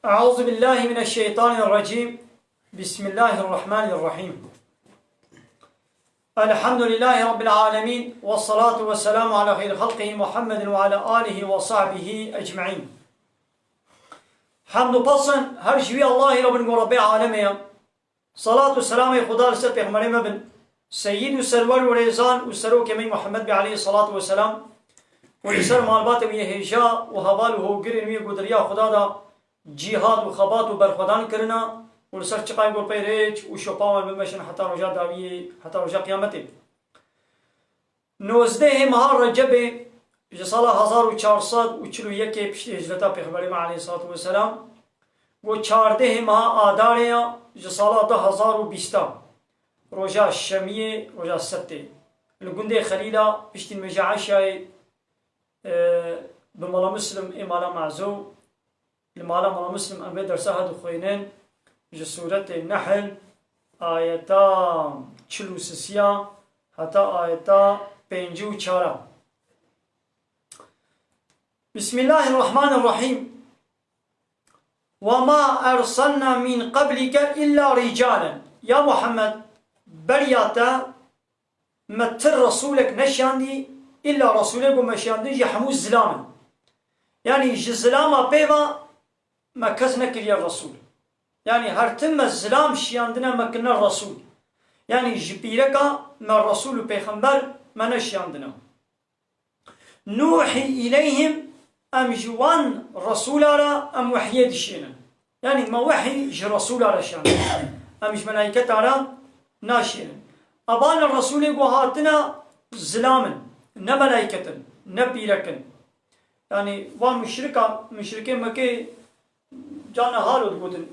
أعوذ بالله من الشيطان الرجيم. بسم الله الرحمن الرحيم. الحمد لله رب العالمين، والصلاة والسلام على خير خلقه محمد وعلى آله وصحبه أجمعين. حمد پسن هر شوی الله رب العالمين. صلاة والسلام خدا لسر پیغمبر مبن سيد و سرور و ريزان و سرو كمي محمد عليه الصلاة والسلام و لسر معلومات و يهجا و حوال و گرن و قدريا خدا دا جهاد و خبات و برخودان کرنا و لسر چقای گل پیرچ و شپاول بمشن حتی رجا داویه حتی رجا قیامته. 19 ماه رجب سال 1441 پیش هجرتا پیغمبر علیه الصلاة والسلام و 14 ماه آداریا سال 2020 روجا شمیه روجا سبته لگنده خلیلا پشتین مجاعشای بمالا مسلم امالا معزو المالا مالا مسلم أم بدرسها دخوينين جسورة النحل آيتا چلو سسيا حتى آيتا بينجو چارا. بسم الله الرحمن الرحيم. وما أرسلنا من قبلك إلا رجالا. يا محمد برياتا متر رسولك نشاندي إلا رسولك ومشاندي يحمو الزلام يعني جزلاما بيبا ما كز نكر الرسول يعني هرتم الزلام شياندنا ما كنا الرسول يعني جبيركا ما الرسول وبيخنبر ما نشياندنا نوحي إليهم أم جوان رسول على أم وحي دشينا يعني ما وحي ج رسول على شان أم ج ملائكة على ناشينا أبان الرسول وهاتنا زلاما نملائكة نبيركا يعني وان مشركين مكي جانا حالو گوتن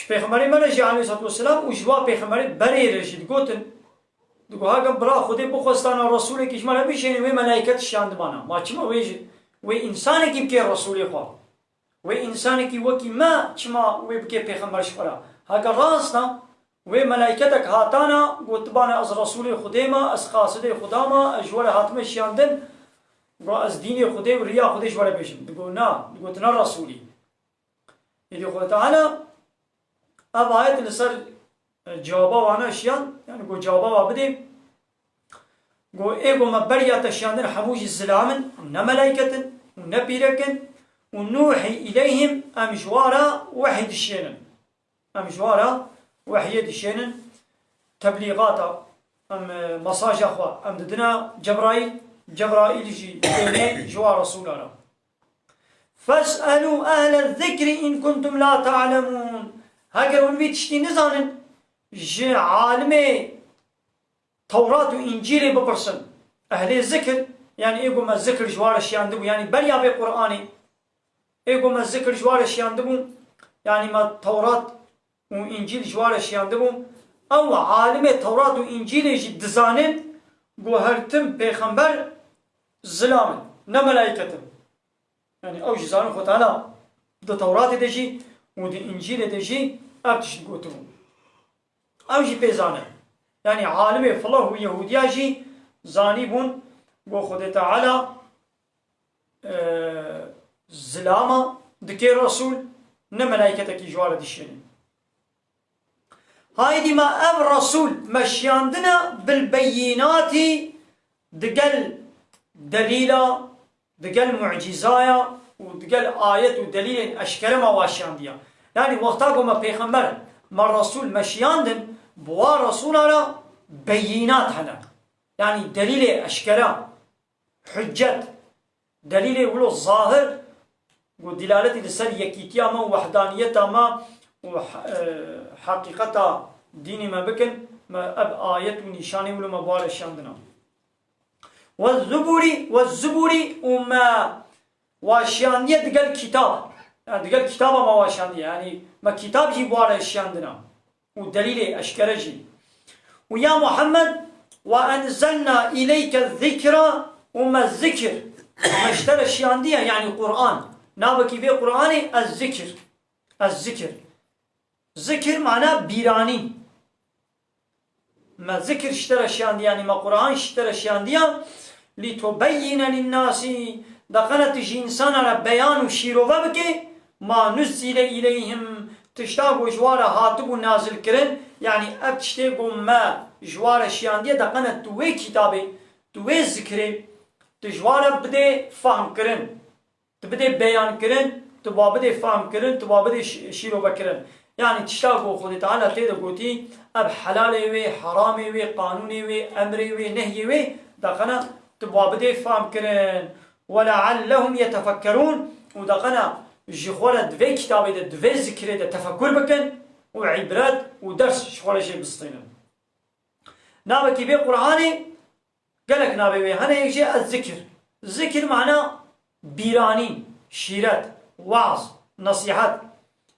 پیغمبری منجی علیه الصلاة والسلام و جوا پیغمبری بری رشید گوتن دگو ها برا خودی بخواستان رسولی که شما بیشین و ملائکت شاند مانا ما چما و انسانی که بکی رسولی خواه و انسانی که وکی ما چما و بکی پیغمبرش خورا ها راستا و ملائکتک هاتانا گوتبان از رسول خودی ما از قاصد خدا ما اجوال حاتم شاندن و از دین خودی و ریا خودش ولا بیشن دگو نا دگوتنا رسولی يدي الله تعالى أب آيات لسر جوابا وانا اشيان يعني قو جوابا وابدي قو ايقو مبريات اشيان حموش الزلامن ونملايكة ونبيركن ونوحي إليهم أمجوارا وحيد الشينن أمجوارا وحيد الشينن تبليغاتا أم مساج أخوة أم ددنا جبرائيل جي جوار رسول الله فاسألوا أهل الذكر إن كنتم لا تعلمون. هاگر اونوی تشتی نزانن جه عالم تورات و انجیل بپرسن اهل الذكر يعني ايقو ما الذكر جوار شياندبو يعني بريا في قرآني ايقو ما الذكر جوار شياندبو يعني ما تورات و انجيل جوار شياندبو او عالم تورات و انجيل جد دزانن قو هرتم پیغمبر ظلامن نملائكتن يعني أو جزانه خد على ده توراة دجي ودي إنجيل دجي أبتش قوتهم أو جي بيزانه يعني عالم فالله ويهوديا جي زانيبون قو خد تعالى زلامة دكي رسول نملايكتك جوار دشين هايدي ما أب رسول مشياندنا بالبينات دقل دليلا دقل معجزايا ودقل آيات ودليل أشكال ما واشيان ديا يعني وقتا ما پیغمبر ما رسول مشياندن بوا رسول على بينات هنا يعني دليل أشكال حجت دليل ولو الظاهر ودلالة لسر يكيتيا ما وحدانيتا ما وحقيقتا ديني ما بكن ما أب آيات ونشاني ولو ما بوا رشاندنا والزبوري وما واشياندية دقل كتاب يعني دقل كتاب ما واشياندية يعني ما كتاب جي بوارا اشياندنا ودليل اشكرجي ويا محمد وأنزلنا إليك الذكر وما الذكر ما اشترى اشياندية يعني قرآن نابكي في قرآني الذكر ذكر معناه بيراني ما ذكر اشترى اشياندية يعني ما قرآن اشترى اشياندية لتبين للناس دقنت جي انسان على بيان و شیروه بکه ما نزل إليهم تشتاقو جوارا هاتبو نازل كرن يعني أب تشتاقو ما جوارا شياندية دقنا دوي كتابي دوي ذكري تجوارا بدي فهم كرن تبدي بيان كرن تبا بدي فهم كرن تبا بدي شيرو بكرن يعني تشتاقو خودي تعالى تيدا قوتي أب حلالي وي حرامي وي قانوني وي أمري وي نهي وي دقنا تبا بدي فهم كرن ولعلهم يتفكرون ودقنا جخولا دوي كتابي دا دوي ذكري دا تفكر بكن وعبرات ودرس شخولا شي بسطينا نابكي بي قرآني قالك نابي بي هنا يجي الذكر الذكر معناه بيرانين شيرات وعظ نصيحات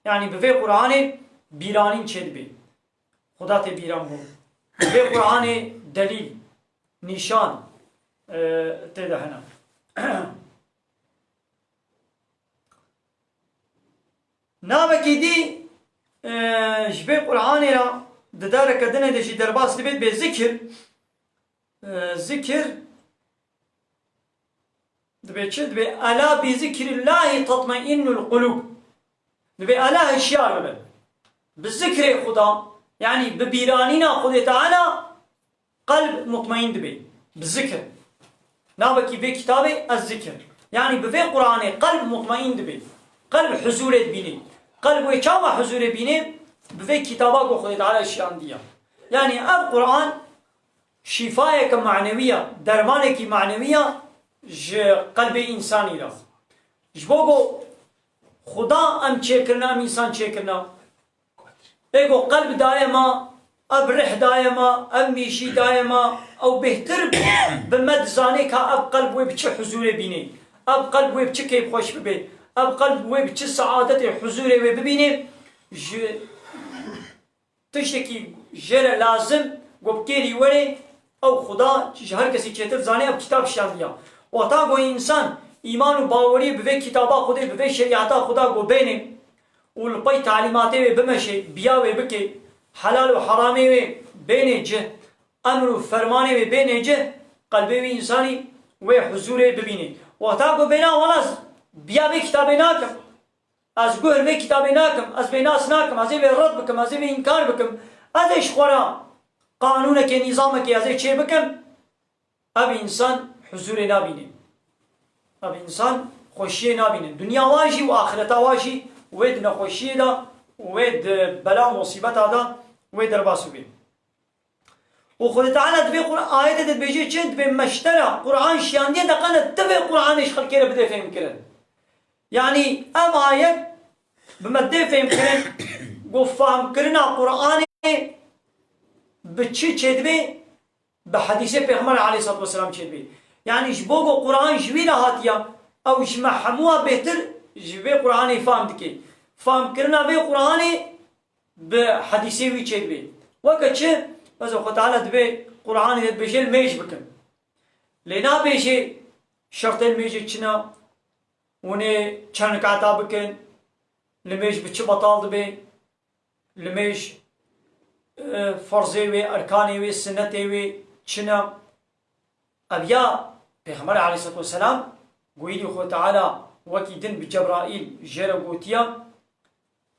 يعني بفي قرآني بيرانين چد بي خدا ته بيران بو بفي قرآني دليل نشان تيدا هنا نابكي دي جبي قرآني را ددار كدنه دشي درباس لبيت بذكر ذكر دبي چه دبي ألا بذكر الله تطمئن القلوب دبي ألا هشيار ببن بالذكر خدا يعني ببيرانينا خدا تعالى قلب مطمئن دبي بالذكر نابكي في كتابي الذكر يعني بفي قرآن قلب مطمئن دبي قلب حضور بيني قلب ويشاما حضور بيني بفي كتابك خدا تعالى الشيان ديا يعني القرآن شفايك معنوية درمانك معنوية قلب انسانی را جبوگو خدا ام چه کرنا ام انسان چه کرنا ایگو قلب دائما اب رح دائما ام میشی دائما او بهتر بمد زانه که اب قلب وی بچه حضور بینه اب قلب وی بچه کیب خوش ببه اب قلب وی بچه سعادت حضور وی ببینه تشتکی جر لازم گوبکیری وره او خدا هر کسی چهتر زانه اب کتاب شان دیا وقتا گو انسان ایمان و باوری به کتابا خودی به شریعتا خدا گو بینه و لپای تعلیماتی و بمشه بیا و بکه حلال و حرامی و بینه جه امر و فرمانی و بینه جه قلبی و انسانی و حضور ببینه وقتا گو بینا ولاز بیا به کتاب ناکم از گوهر به کتاب ناکم از به ناس ناکم از به رد بکم از به انکار بکم ازش خورا قانون که نظام که ازش چه بکم اب انسان حضور نابینه اب انسان خوشی نابینه دنیا واجی و آخرت واجی وید نخوشی دا وید بلا مصیبت دا وید درباسو بین و خود تعالی دبی قرآن آیت دد بیجی چند به مشترا قرآن شیاندی دقنه دبی قرآنش خلقی را بده فهم کرن یعنی ام آیت بمده فهم کرن گو فهم کرنا قرآن بچی چید بی به حدیث پیغمبر علیه الصلاة والسلام چید بی يعني جبوغو قرآن جوينا هاتيا او جمع حموها بهتر جبي قرآن فهم دكي فهم كرنا بي قرآن بحديثي وي چيد بي وقت چه بس خود تعالى دبي قرآن دد بيشي الميش بكن لنا بيشي شرط الميش چنا ونه چند قاتا بكن لميش بچه بطال دبي لميش فرضي وي اركاني وي سنتي وي چنا ابيا پیغمبر علیه الصلاة والسلام گویی خود تعالی وکی دن بجبرائیل جرا گوتیا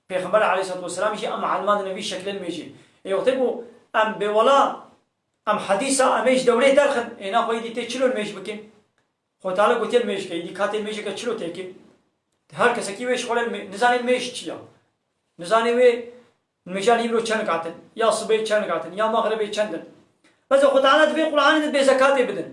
پیغمبر علیه الصلاة والسلام جی ام علمان نبی شکل میجی ایوقتی بو ام بولا ام حدیثا امیش دوره درخن اینا خوی دیتی چلو میش بکن خود تعالی گوتیل میش که ایدی کاتی میش که چلو تیکن هر کسی کی ویش خورن نزانی میش چیا نزانی وی میشان لیبرو چند کاتن یا صبح چند کاتن یا مغربی چندن بس خود تعالی دبی قرآن دد به زکات بدن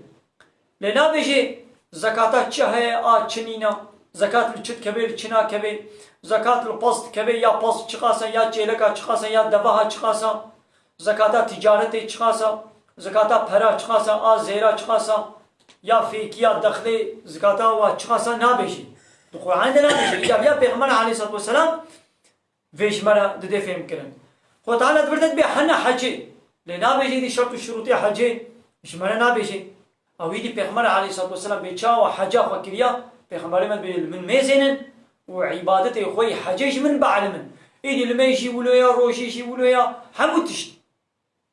لنا بيجي زكاة چه چنينا زكاة الچت كبير چنا كبير زكاة البسط كبير يا بسط چقاسا يا چيلكا چقاسا يا دبها چقاسا زكاة تجارت چقاسا زكاة پرا چقاسا آ زيرا چقاسا يا فيكيا دخل زكاة و چقاسا نا بيجي تو قرآن دنا بيجي يا پیغمبر عليه الصلاة والسلام ويش مرا دده فهم كرن خو تعالى دبرت بي حنا حجي لنا بيجي دي شرط الشروط حجي مش مرا نا بيجي او يدي پیغمبر عليه الصلاة والسلام بيچا و حجا خكريا پیغمبر من ميزنن وعبادته خوي حجيش من بعلمن يدي لميشي ولويا روشيشي ولويا حموتش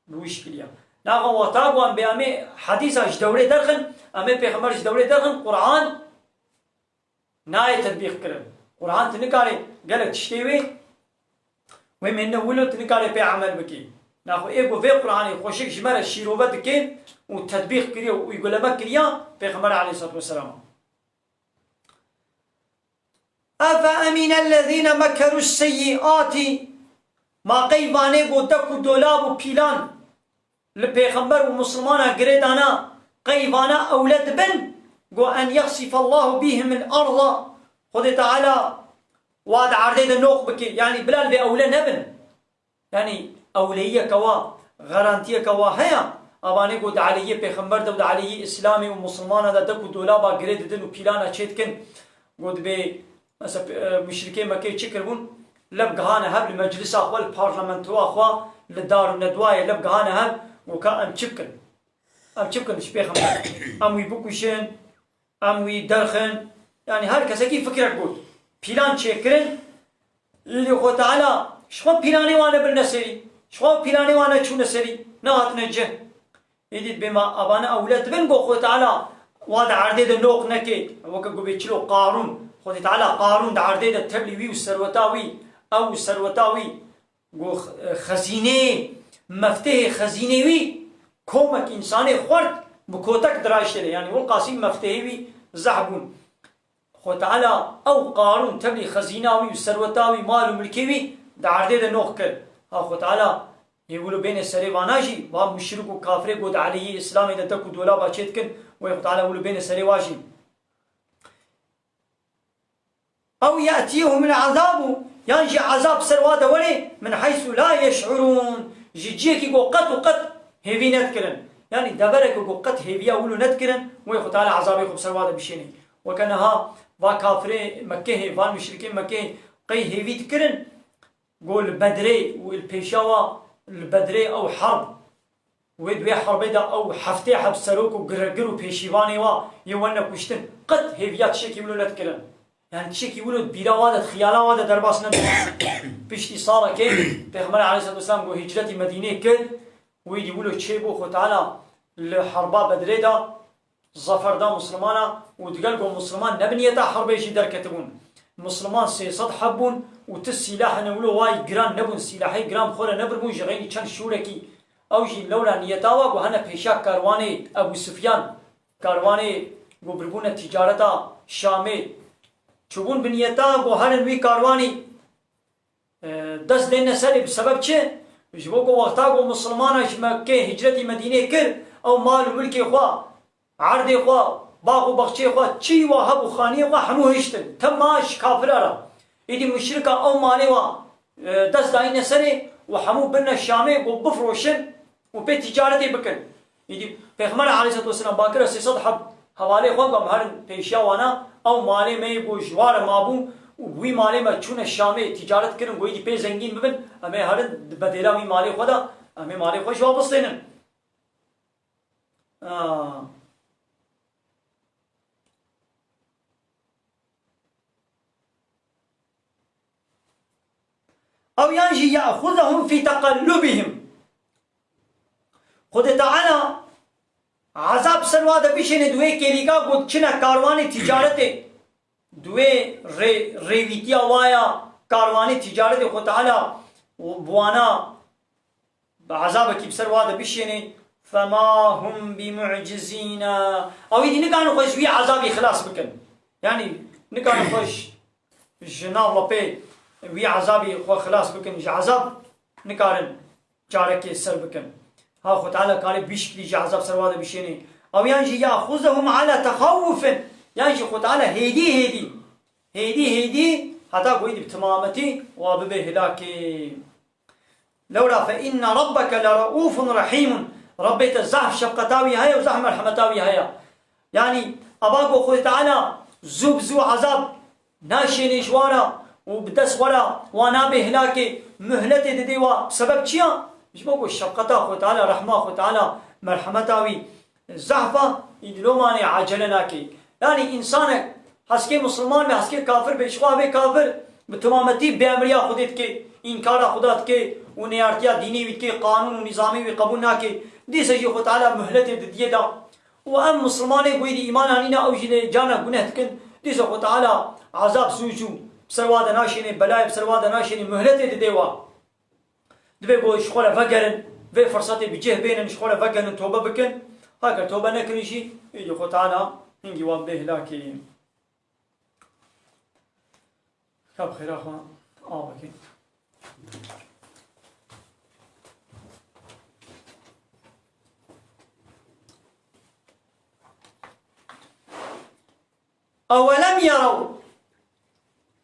بوش كليا ناغا وطاقوا ام بيامي حديثا جدوري درخن امي پیغمبر جدوري درخن قرآن ناي تطبيق كرن قرآن تنكاري قالت تشتيوي ومن ولو تنكاري بي عمل بكي ناخو ايقو في قرآن خوشك جمال الشيروبة دكين وتطبيق كريو ويقول لما كريا بيغمبر عليه الصلاة والسلام أفأمن الذين مكروا السيئات ما قيباني قدكو دولاب وبيلان لبيغمبر ومسلمان قريدانا قيبانا أولاد بن قو أن يخسف الله بهم الأرض خذ تعالى واد عرديد النوق بكي يعني بلال في أولى نبن يعني أولية كوا غرانتية كوا هيا أباني قد عليه بيغمبر دود عليه إسلامي ومسلمان هذا دكو دولابا قريد دن وبيلانا تشيتكن قد بي مشركين مكي تشكربون لبقهانا هب المجلس أخوة البارلمنتو أخوة للدار الندواية لبقهانا هب وكا أم تشبكن شبيغمبر أم ويبوكوشين أم ويدرخن يعني هر کسی کی فکر بود پیلان چکرن یلی خود تعالی شما پیلانی وانه بالنسری شما پیلانی وانه چون نسری نهات نجه يدید بما أبانا أولاد بن قو خود تعالی واد عردید نوق نکی وکا قو بیچلو قارون خود تعالی قارون دا عردید تبلیوی و سروتاوی او سروتاوی قو خزینه مفتح خزینهوی کومک انسانی خورد بکوتک دراشته يعني والقاسم مفتحوی زحبون خو تعالى او قارون تبلي خزيناوي وسروتاوي مال وملكيوي دا عرديد نوخ كر خو تعالى يقولوا بين السريواناجي وهم مشرك وكافر قد عليه اسلام اذا تكو دولا باشيتكن ويقول تعالى يقولوا بين السريواجي او ياتيهم العذاب ينجي عذاب سرواده ولي من حيث لا يشعرون جيجيكي قو قط وقط هيفي نتكرن يعني دبرك قو قط هيفي اولو نتكرن ويقول تعالى عذاب يخب سرواده بشيني وكانها وكافر مكة وان مشركين مكة قي هيفي تكرن قول بدري والبيشاوة البدري او حرب ودوي حرب دا او حفتي حب سروك وقرقر وبيشيواني وا يوانا كشتن قد هيفيات شيك يقولوا لا تكرن يعني شيك يقولوا بيرا وادا خيالا وادا درباس ندو بيشتي صارة كي بيغمر عليه الصلاة والسلام قو هجرة مدينة كد ويدي يقولوا تشيبو خو تعالى الحرباء بدري دا ظفر دا مسلمانا وتقلقوا مسلمان نبنيتا حرب يجي در كتبون مسلمان 300 حبون وتس سلاح نولو واي جران نبون سلاحي جرام خورا نبربون جغيني چند شوركي او جي لولا نيتاوا وهنا بيشا كارواني ابو سفيان كارواني وبربون التجارة شامي چوبون بنيتا وهنا وي كارواني دس لنا سالي بسبب چه جبوكو وقتا مسلمانا مكة هجرة مدينة كر او مال وملكي خوا عردي خوا باغ وبخشي خوا چي وهب وخاني خوا همو هشتن تماش كافرارا يدي مشركة او مالي وا دس داين سري وحمو بنا الشامي وبفروشن وبي تجارتي بكن يدي پیغمبر عليه الصلاة والسلام باكر 300 حب حوالي خوا بمهرن پیشا وانا او مالي مي بو جوار مابو وي مالي ما چون الشامي تجارت كرن ويدي بي زنگين ببن امي هرن بديلا وي مالي خدا امي مالي خوا جواب وصلين أو ينجي يأخذهم في تقلبهم خود تعالى عذاب سنواده بشين دوه كليكا قد چنا كارواني تجارته دوه ريويتيا وايا كارواني تجارته خود تعالى بوانا بعذاب كيب سنواده بشين فما هم بمعجزين أو يدي نكانو خوش وي عذابي خلاص بكن يعني نكانو خوش جناب لبي وی عذابی خو خلاص بکن جا عذاب نکارن چارکی سر بکن ها خو تعالی کاری بیش کلی جا عذاب سرواده بشینی او یعنی یاخذهم على تخوف یعنی خو تعالی هیدی حتی قوید بتمامتی واببه هلاکی لولا فإن ربك لرؤوف رحيم ربيت الزحف شفقتاوي هيا وزحف مرحمتاوي هيا يعني أباقو خو تعالى زو عذاب ناشي نشوانا وبدس ورا وانا بهلاكي مهلتي دديوا بسبب چيا جبوكو شفقتا خو تعالى رحمه خو تعالى مرحمتاوي زحفه يدلوماني عجلناكي يعني انسانك حسكي مسلمان में حسكي كافر بشوا به كافر بتمامتي بامريا خودت के انكار خدات के ونيارتيا ديني ويت के قانون ونظامي وقبول ناكي دي سجي خو تعالى مهلتي دديدا وام مسلماني قويدي ايمان انينا او جنه جانا گنهتكن دي خو تعالى عذاب سوجو بسرواده ناشینه بلای بسرواده ناشینه مهلت دیوا دبی گو شخوره وگرن و فرصتی بجه بینن شخوره وگرن توبه بکن هاکر توبه نکنیشی ایجو خود تعالی هنگی واب به هلاکی خب خیر اخوان آبکن اولم يروا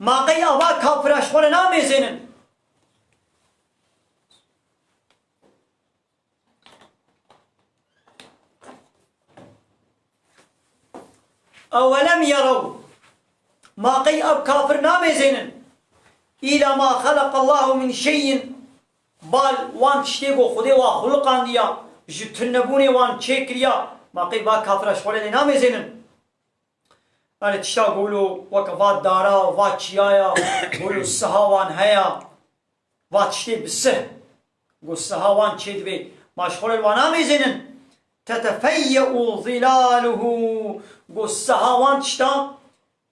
ما قي أبا كافر أشخور نامزين أولم يروا ما قي أب كافر نامزين إلى ما خلق الله من شيء بال وان تشتيقو خدي وخلقان ديا جتنبوني وان تشيكريا ما قي با كافر أشخور نامزين أنا تشتا قولوا وكفات دارا وفات شيايا قولوا السهاوان هيا وات تشتي بالسه قول السهاوان تشيد بي ماشخول الوانا ميزنن تتفيأ ظلاله قول السهاوان تشتا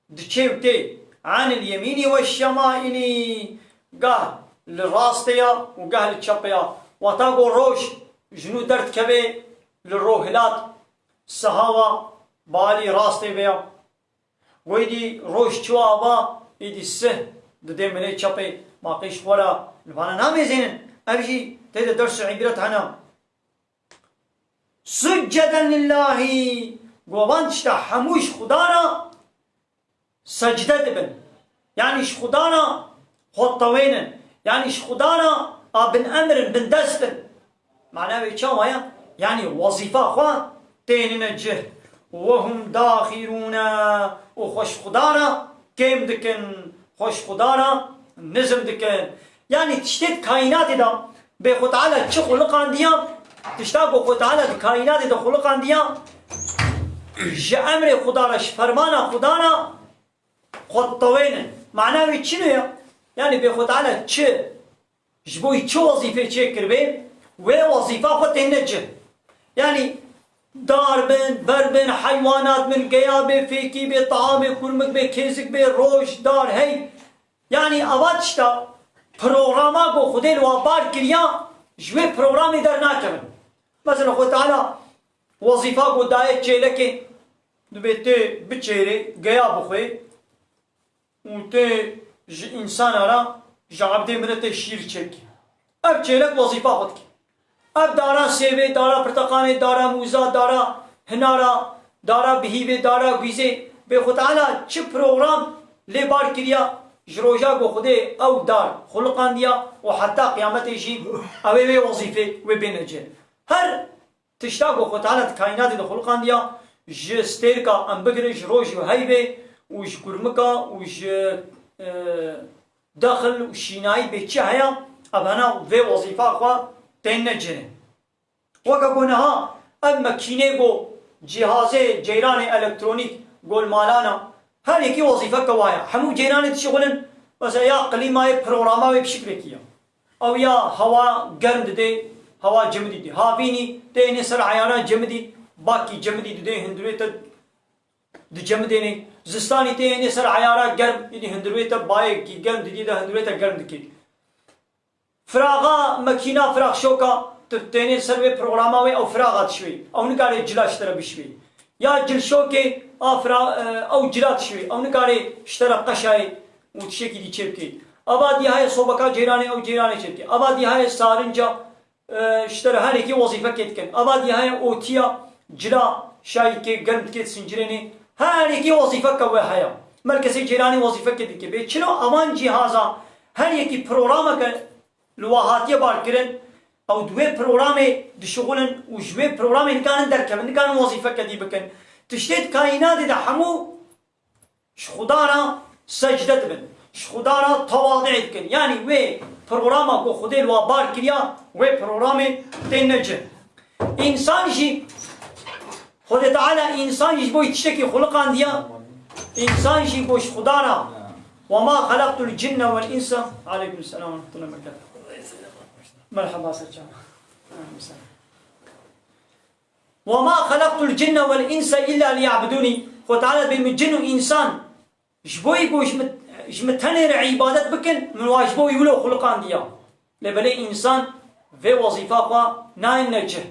دتشيوتي عن اليمين والشمائل قال للراستيا وقال للشبيا وتاقو روش جنو درد كبي للروهلات السهاوة بالي راستي بيا ويدي روش چوابا يدي سه ددي مني چپي ما قيش ولا الفانا نامي زين ابجي تيدا درس عبرت هنا سجدا لله قوان تشتا حموش خدانا سجدة بن يعني اش خدانا خطوين يعني اش خدانا ابن امر بن دستن معناه بيتشاو هيا يعني وظيفة اخوان تين نجه وهم داخرون وخوش خدانا كيم دكن خوش خدانا نزم دكن يعني تشتت كائنات دا بخود تعالى چه خلقان ديا تشتاق بخود تعالى كائنات دا خلقان ديا امر خدانا فرمانا خدانا خطوين معناه چنو يعني بخود تعالى چه جبوي چه وظيفه چه كربه و وظيفه خود نجه يعني دار بن بر بن حيوانات من قيابه فيكي بي طعامه كرمك بي كيزك بي روش دار هي يعني اواتشتا پروگراما کو خودی لو بار کریا جوی پروگرامی در ناکمن مثلا خود تعالی وظیفه کو دایت چیلکه دبیت بچیره گیا بخوی وته انسان را جعبده مرت شیر چک اب چیلک وظیفه خود کی اب دارا سیوه دارا پرتقانه دارا موزا دارا هنارا دارا بهیوه دارا گویزه به خود تعالی چه پروگرام لی بار کریا جروجا کو خودی او دار خلقان دیا و حتی قیامت جی اوی وظیفه و بینجه هر تشتا کو خود تعالی کائنات د خلقان دیا جستر کا ام بگره جروج و هیبه و جکرمکا و داخل و شینای به چه هیا ابانا و وظیفه خو تنجه وکا گناها اب مکینه گو جهاز جیران الکترونیک گول مالانا هر یکی وظیفه کوایا همو جیران تشغلن مثلا یا قلیمای پروگرامای بشکل کیا او یا هوا گرم ده هوا جمدی ده هاوینی تینه سر عیانا جمدی باقی جمدی ده هندرویت ده جمدی زستانی تینه سر عیانا گرم یعنی هندرویت بای کی گرم ده هندرویت گرم دکی فراغا مکینا فراغ شوکا تینه سر و پروگرامای او فراغات شوی او نکاره جلاش تر بشوی یا جل شوکه او جلات شوی او نکاره اشترا قشای و تشکی دی چپکی آبادی های صوبکا جیرانی او جیرانی چپکی آبادی های سارنجا اشترا هر کی وظیفه کت کن آبادی های اوتیا جلا شای که گرم کت سنجرنی هر کی وظیفه کوه هیا مرکزی جیرانی وظیفه کت کی به چلو امان جهازا هر یکی پروگرام کن لواحاتی بار کرن او دوی پروگرام دشغلن و جوی پروگرام نکان در کم نکان وظیفه کدی بکن تشتید کائنات ده همو خدارا سجدت بن خدارا تواضع کن یعنی و پروگرام کو خودی لوا بار کریا و پروگرام تنجه انسان جی خود تعالی انسان جی بوی تشکی خلقان دیا انسان جی بوش خدارا وما خلقت الجن والانس عليكم السلام ورحمه الله وبركاته مرحبا سرجان وما خلقت الجن والانس الا ليعبدوني وتعالى بالجن انسان جبوي بوش جمتنر عبادت بكن من واجبه يولو خلقان ديا لبلي إنسان في وظيفة ناين نجه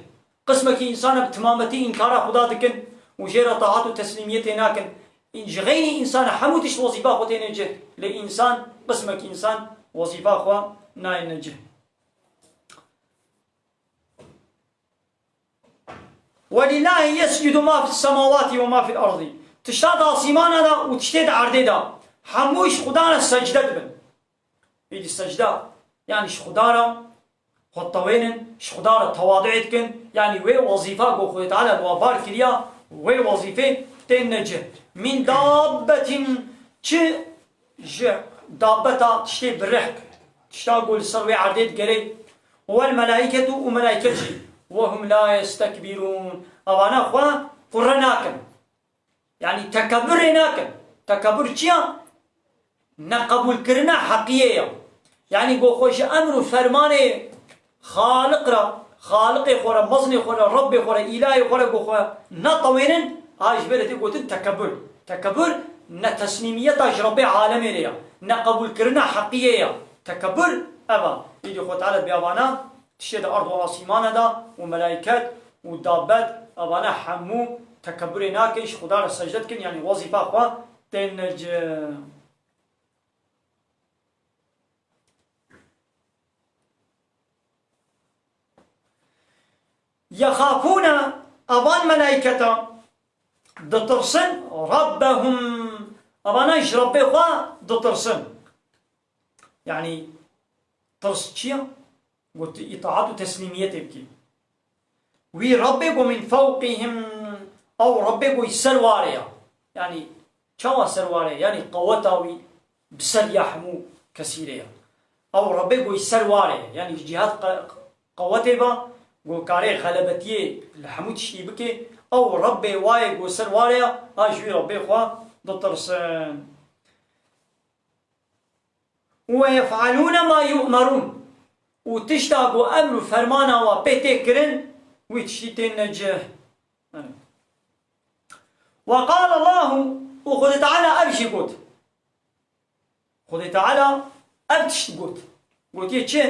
قسمك إنسان بتمامتي إنكار خدا دكن وجير طاعات وتسليمية ناكن غير إنسان حموتش وظيفة خدا نجه لإنسان قسمك إنسان وظيفة خوا ناين نجه ولله يسجد ما في السماوات وما في الأرض تشتاد عاصمان دا وتشتاد عرض دا حموش خدانا السجدة بن يدي السجدة يعني شخدارا خطوين شخدارا تواضعت كن يعني وي وظيفة قو خدت على الوابار كريا وي وظيفة تنجه من دابة دابة تشتي برحك تشتاقوا للسروي عرديت قري والملائكة وملائكتي وهم لا يستكبرون أوانا أخوة قرناكم يعني تكبرناكم تكبر چيا نقبول كرنا حقيقية يعني قو خوش أمر فرمان خالق را خالق خورا مزن خورا رب خورا إله خورا قو خورا نطوين هاش بلتي قوتن تكبر تكبر نتسنيمية رب عالم ليا نقبول كرنا حقيقية تكبر أبا يدي خو تعالى بيابانا تشهد أرض وعاصمان دا وملائكات ودابات أبانا حمو تكبر ناكش خدا را سجدت كن يعني وظيفة خوا تنج يخافون أبان ملائكة دترسن ربهم أباناش ربي خوا دترسن يعني ترس چيا قلت إطاعة وتسليمية تبكي وي ربي من فوقهم أو ربي يسرواريا يعني شو سرواريا يعني قوتاوي بسر يحمو كثيريا أو ربي يسرواريا يعني جهات قوتها قو كاري غلبتيه لحمود شيبكي أو ربي واي قو سرواريا هاجوي ربي خوا دترسن ويفعلون ما يؤمرون وتشتاقوا أمر فرمانا وبيتكرن ويتشتين نجه وقال الله وخذ تعالى أبشي قلت خذ تعالى أبتش قلت يتشي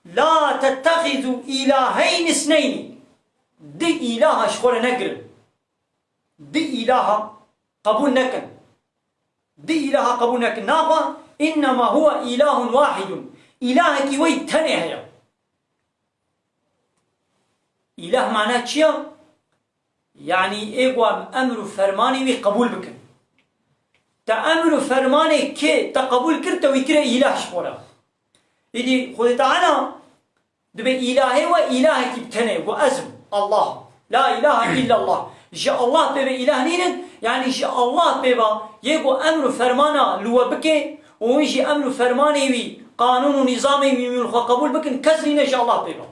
لا تتخذوا إلهين اثنين دي إله شخور نقر دي إله قبول نكن دي إله قبول نكن ناقا إنما هو إله واحد إلهك ويتنه إله معناه شيء يعني إيقوا أمر فرماني وقبول بكن تأمر فرماني كي تقبول كرت ويكره إله شخورا إذا خذ تعالى دبي إلهي وإلهك بتنه وأزم الله لا إله إلا الله جاء الله بيبا إله نين يعني جاء الله بيبا يقوا أمر فرمانا لو بكي ويجي أمر فرماني وي قانون ونظامي من قبول بكن كسرين إن شاء الله بيبا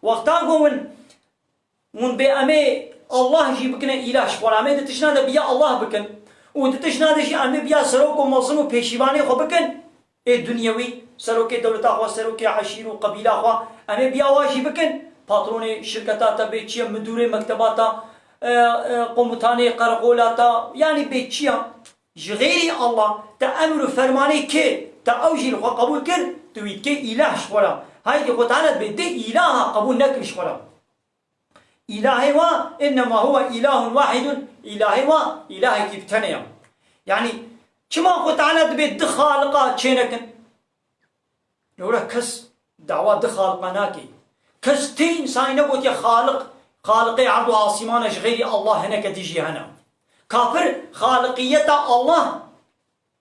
وقتاقوا من بأمي الله يجي بكنا إله شخورا أمي تتشنا بيا الله بكن وتتشنا دشي أمي بيا سروك ومصن وبيشيباني خو بكن الدنيوي سروك دولة أخوة سروك عشير وقبيلة أخوة أمي بيا واجي بكن باتروني شركتاتا بيتشيا مدوري مكتباتا قومتاني قرقولاتا يعني بيتشيا غير الله تأمر فرماني كي تأوجي لخوا قبول كر تويت كي إله شخورا هاي دي قطعنا بدي إله قبول نكر شخورا إلهي إنما هو إله واحد إلهي إلهي كيبتنيا يعني كما قطعنا بيد خالقا تشينكن لولا كس دعوة دخالقا ناكي كس تي إنسان نقول يا خالقي عرض عاصمانا غير الله هناك تيجي هنا كافر خالقية الله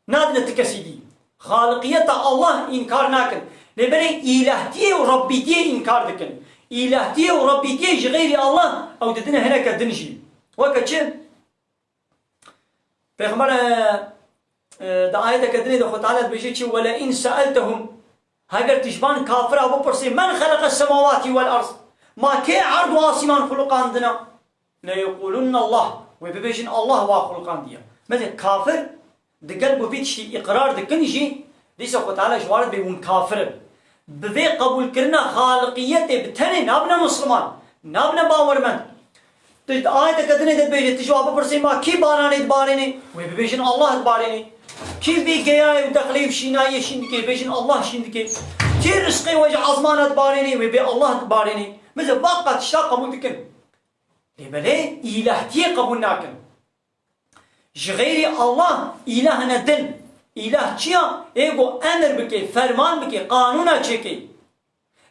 نادنا تكسيدي خالقية الله إنكار ناكن لبني إلهتي وربيتي إنكار دكن إلهتي وربيتي غير الله أو تدنا هناك دنجي وكتشن فيغمر دعاية كدني دخل تعالى بيجيتش ولا إن سألتهم هاجر تجبان كافر أبو برسي من خلق السماوات والأرض ما كي عرض واسمان خلق عندنا لا يقولون الله وبيجين الله وخلق عندنا مثل كافر دقلبه بيتشي إقرار دكنجي ليس خد تعالى جوارد بيون كافر بذي قبول كرنا خالقيته بتني نابنا مسلمان نابنا باورمن تجد آية كدني دبيجي تجوا أبو برسي ما كي باراني دباريني وبيجين الله دباريني كيف بيجي ودخلي وشيناي شندكي بيجن الله شندكي كي رزقي وجه عظمانة باريني وبي الله باريني مثل باقة تشتاق قبول دكن لبلي إلهتي قبول ناكن جغيري الله إلهنا دن إله چيا ايگو امر بكي فرمان بكي قانونا چكي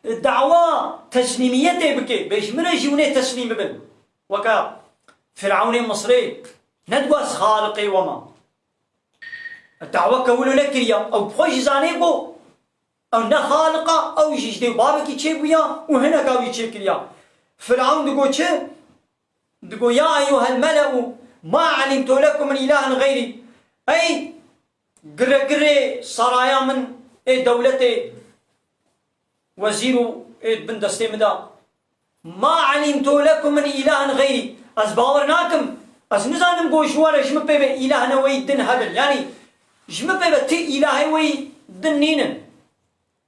دعوة تسليمية بكي بيش من جوني تسليم بن وكا فرعون مصري ندقاس خالقي وما الدعوة كولو لكريا او بخوش زانيبو او نخالقا او جيجدي بابكي چه بيا وهنا كاوي چه كريا فرعون دقو چه دقو يا ايها الملأ ما علمت لكم من اله غيري اي قرقري سرايا من دولتي وزيرو بن دستي مدا ما علمت لكم من اله غيري از باورناكم از نزانم گوشوار جم بيبه اله نوي دن هبل يعني جم بيبه تي اله وي دنين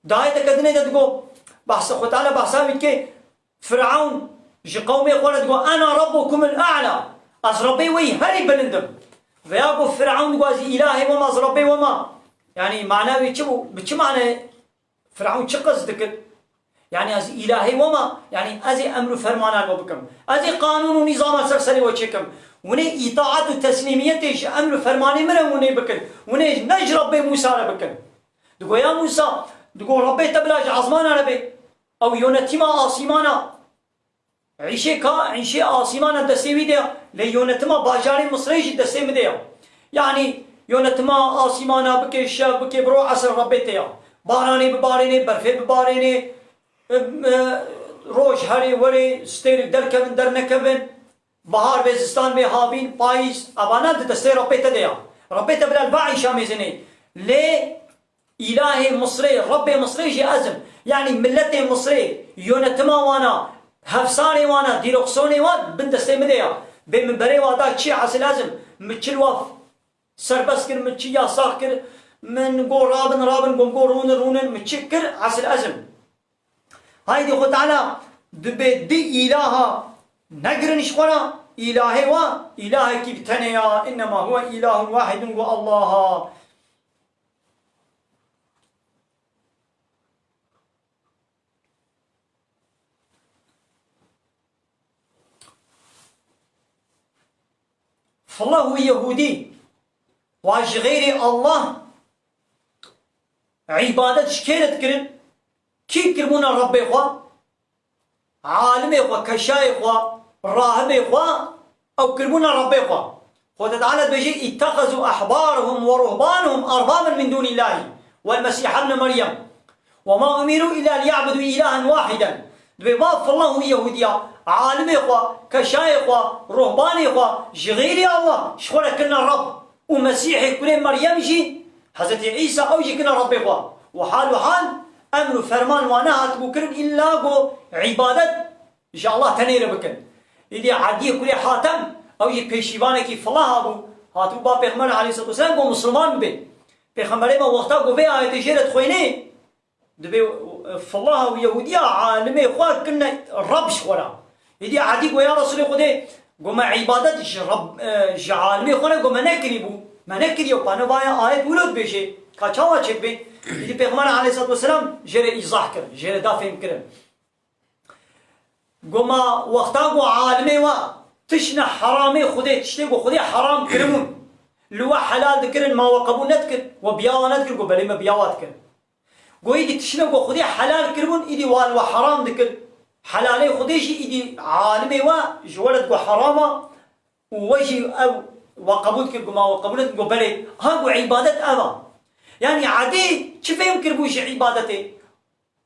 دايت كدنه دغو بحث خو تعالى بحثا بك فرعون جي قومي قولت انا ربكم الاعلى از ربي وي هري بلندم وياقو فرعون قوازي إلهي وما زربي وما يعني معناه بيتشو معنى فرعون شقص ذكر يعني أزي إلهي وما يعني أزي أمر فرمانا وبكم أزي قانون ونظام سرسري وشكم وني إطاعة وتسليميتش أمر فرماني مرم وني بكن وني نج ربي موسى بكن دقو يا موسى دقو ربي تبلاج عظمانا ربي أو يونتما آسيمانا عيشي آسيمانا دستيوي ديا ليونتما باجاري مصريش دستيوي ديا يعني يونتما آسيمانا بكي شاب بكي برو عصر ربي تيا باراني بباريني برفي بباريني روش هري وري ستير دركبن درنكبن بهار بيزستان بهابين بايس أبانا دستي ربي تديا ربي تبلا الباعي شاميزني ليه إلهي مصري ربي مصري جي أزم يعني ملتي مصري يونتما وانا هفساني وانا ديروكسوني وان بندستي مديا بمنبري وادا تشي عسل أزم متشل واف سربس كر متشي يا ساق كر من قو رابن قو رونن متشكر عسل أزم هايدي خد على دي إلها نقرن شخونا إلهي إلهي كيف تنيا إنما هو إله واحد الله فالله هو يهودي واج غير الله عبادة شكيلت كرن كي كرمونا ربي إخوة عالم إخوة كشاي إخوة راهب إخوة أو كرمونا ربي إخوة خود تعالى بيجي اتخذوا أحبارهم ورهبانهم أربابا من دون الله والمسيح ابن مريم وما أمروا إلا ليعبدوا إلها واحدا بباب فالله هو يهوديا عالم إخوة كشاي إخوة رهبان إخوة جغيري الله شخونا كنا رب ومسيحي كنا مريم جي حضرت عيسى أو جي كنا رب إخوة وحال أمر فرمان ونهت بكرن إلا قو عبادة جاء الله تنير بكن إذا عدي كل حاتم أو جي بيشيبانه كي فلاح أبو هاتو با پیغمبر عليه الصلاة والسلام قو مسلمان بي پیغمبر ما وقتا قو بي آية جيرت خويني دبي فلاح ويهودية عالمي خواه كنا رب شخورا إذا عدي قو يا رسول خده قو ما عبادت رب عالمي خونا قو ما نكري بو ما نكري وقانا بايا آية ولد بيشي كاچاوا چك بي إذا پیغمبر عليه الصلاة والسلام جير إيضاح كرن جير دافهم كرن قو ما وقتا قو عالمي وا تشنا حرامي خده تشتي قو خده حرام كرمون لوا حلال ذكرن ما وقبو نذكر وبياوا نذكر قو بلي ما بياوا ذكر قو إيدي تشنا قو خده حلال كرمون إيدي والوا حرام ذكر حلالي خديشي إيدي عالمي وا جولد قو حراما ووجي أو وقبول كرقو ما وقبول نذكر قو بلي ها قو عبادة أبا يعني عادي كيف يمكن بوش عبادتي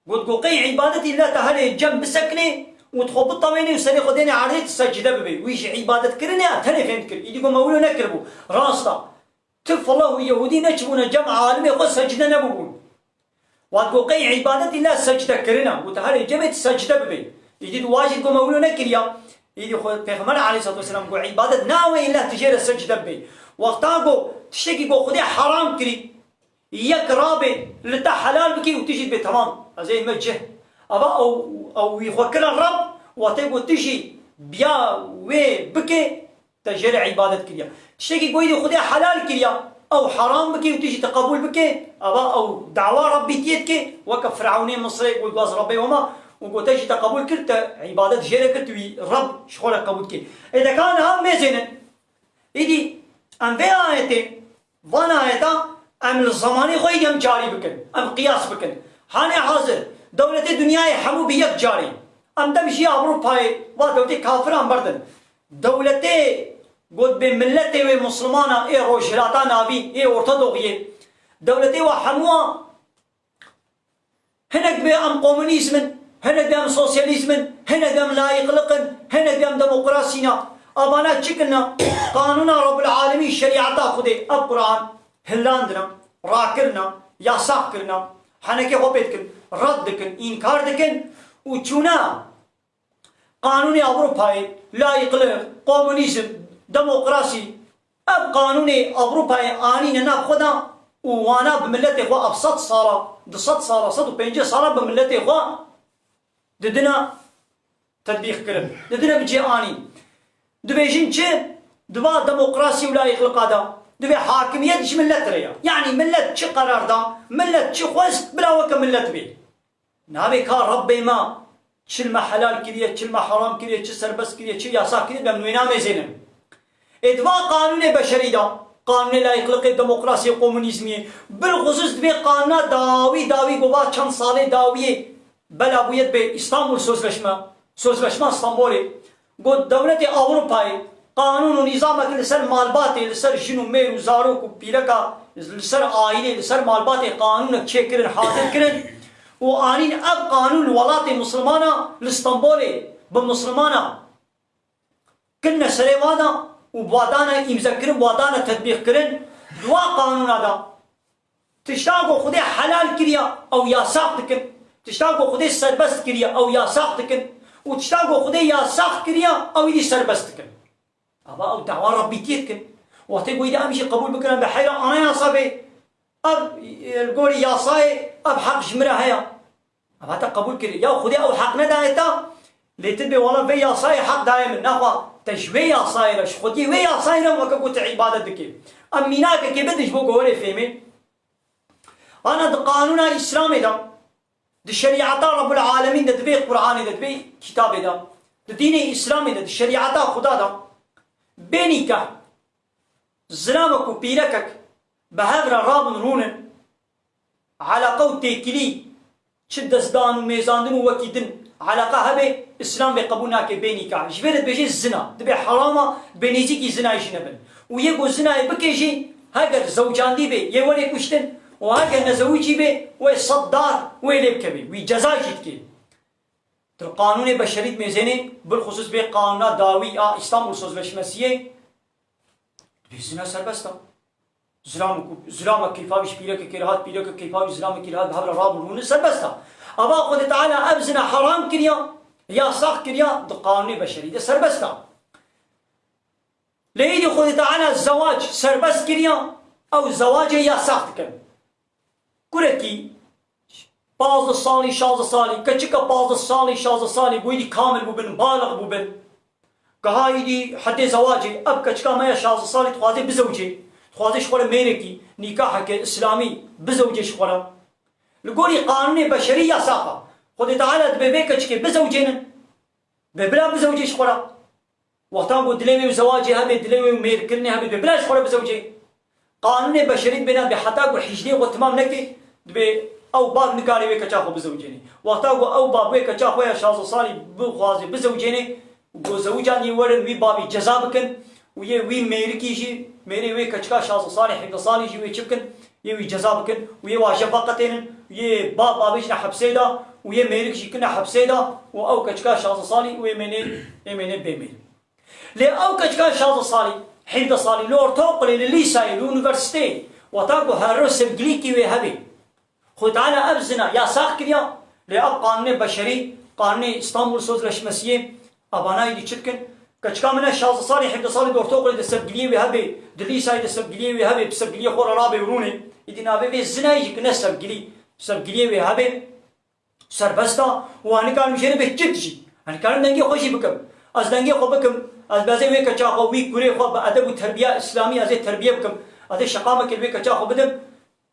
قلت قي عبادتي لا تهلي جنب سكني وتخبط طويني وسري خديني عريت السجدة ببي ويش عبادة كرني تاني فهمت كر يدي قوم أولو نكربو راستا تف الله يهودي نجبونا جمع عالمي قد سجدة نبوون وقت قي عبادتي لا سجدة كرنا وتهلي جمت السجدة ببي يدي واجد قوم أولو نكريا يدي خد پیغمبر عليه الصلاة والسلام قو عبادة ناوي إلا تجير السجدة ببي وقتا قو تشتكي قو خدي حرام كري يك رابي لتا حلال بكي وتجي بتمام زي مجه أبا أو يخوكنا الرب وتيجو تجي بيا وي بكي تجري عبادة كريا تشتكي قويدي خدي حلال كريا أو حرام بكي وتيجي تقبل بكي أو دعوة ربي تيتك وكف فرعوني مصري يقول باز ربي وما وقلت تيجي تقبل كرت عبادة جيرة كرت رب شخورة قبول كي إذا كان هم ميزنا إذا أم في آيتين وانا آيتا أم الزماني خوي هم جاري بكن أم قياس بكن حاني حاضر دولة الدنيا حمو بيك جاري أم دمشي أوروباي ودولة كافران بردن دولة قد بملته ومسلمانا إيه روجلاتا نابي إيه أرتدوغيه دولة وحموا هناك بأم كومونيزم هناك بأم سوسياليزم هناك بأم لا يقلقن هناك بأم ديمقراسينا أبانا تشكلنا قانونا رب العالمين شريعة خده القرآن هلاندنا راكرنا ياساق كرنا حنكي خوبتكن ردكن إنكار دكن وچونا قانون أوروباي لا يقلق كومونيزم ديمقراطي اب قانون أوروباي آني ننا خدا وانا بملتي خوا ابسط صارا دصد صارا صد وبينجي صارا بملتي خوا ددنا تطبيق كرم ددنا بجي آني دبيجين چه دبا ديمقراطي ولا يخلق هذا دبي حاكمية دش ملت ريا يعني ملت چه قرار دا ملت چه خوست بلا وك ملت بي نابي كار ربي ما چل ما حلال كريه چل ما حرام كريه چه سربس كريه چه ياسا كريه بمنوينا مزينم ادوا قانون بشري دا قانون لا يخلق الديمقراطي والكومونيزم بالخصوص دبي قانون داوي قبا چند سال داوي بلا بويت به اسطنبول سوزلشما اسطنبولي قد دولة أوروباي قانون ونظام لسر مالباتي لسر جنو مير وزاروك وبيركا لسر آيني لسر مالباتي قانون تشكرن حاضر كرن وآنين اب قانون الولايات المسلمانة لاسطنبولي بمسلمانة كنا سريوانا وبوادانا امزا كرن بوادانا تطبيق كرن دوا قانون هذا تشتاقو خدي حلال كريا او ياساق تكن تشتاقو خدي سربست كريا او ياساق تكن وتشتاقو خدي ياساق كريا او يدي سربست تكن أبا أو دعوة ربي تيتكن وقتي قوي دا أمشي قبول بكرا بحيرا أنا يا صبي أب القولي يا صاي أب حق جمرة هيا أبا تا قبول كري يا خدي أو حقنا دايتا لتبي والله في يا صاي حق دايما نخوا تجوي يا صاي رش خدي وي يا صاي رم وكبوت عبادتك أميناك كي بدش بو قولي فهمي أنا دا قانون إسلامي دا دي شريعة رب العالمين دا دبي قرآني دا دبي كتابي دا ديني إسلامي دا دي شريعة خدا دا بينيكا زلامك وبيركك بهذا رابن رونن على قوت تيكلي شد زدان وميزاندن ووكيدن علاقة هبه إسلام بقبولناك بينيكا جبرت بيجي الزنا دبي حرامة بينيزيكي زنا يجنبن ويقو زنا يبكيجي هاجر زوجان دي بي يولي كشتن وهاجر نزوجي بي ويصدار ويليبك بي ويجزاجي تكي القانون بشري ميزاني بالخصوص بقانون داوي اسطنبول سوزلشمسيه بيزنا سربستا زلام كيفاش بيرك كيرهات بيرك كيفاش زلام كيرهات بهذا رابون سربستا ابا خد تعالى ابزنا حرام كريا يا صح كريا قانون بشري ده سربستا ليدي خد تعالى الزواج سربس كريا او زواج يا صح كم كركي bazı sali şazı sali kaçıka bazı sali şazı sali bu idi kamil bu bin balık bu bin kahaydi hadde zavacı ab kaçıka maya şazı sali tuhaze bizavcı tuhaze şkole meyreki nikah ke İslami bizavcı şkole لقولي قانون بشري يساقا خد تعالى ببيك kaçıka bizavcının ببلا bizavcı şkole وقتان قد دلوي وزواجي هبي دلوي وميركلني هبي ببلا شكole bizavcı قانون بشري بنا بحتى وحجلي وتمام نكي دبي او باب نكاري ويكا چاخو بزوجيني وقتا او باب ويكا چاخو يا شازو صالي بخوازي بزوجيني و زوجان يورن وي بابي جزا بكن وي وي ميركي شي ميري ويكا چكا شازو صالي حفظ صالي شي وي چبكن يوي جزا بكن وي واشفقتين وي باب بابيشنا حبسيدا وي ميرك شي كنا حبسيدا و او كچكا شازو صالي وي مني بيميل لي او كچكا شازو صالي حفظ صالي لور توقلي لليساي لونيفرسيتي وتاكو هاروس بجليكي وي هبي خد تعالى أبزنا يا ساق كريا لأب قانون بشري قانون اسطنبول سوزلشمسيه أبانا يدي چركن كچكا منا شاز صالي حفظ صالي دورتوقل دسبقليه وهبي دليساي دسبقليه وهبي بسبقليه خور رابي وروني يدي نابي في الزنا يجي كنا سبقليه وهبي سربستا واني كان مشيني بچتجي أنا كان دنگي خوشي بكم از دنگي خو بكم از بازي ويكا چاخو وي كوري خو بأدب وتربية إسلامية از تربية بكم هذا شقامة كلبي كشا خو بدم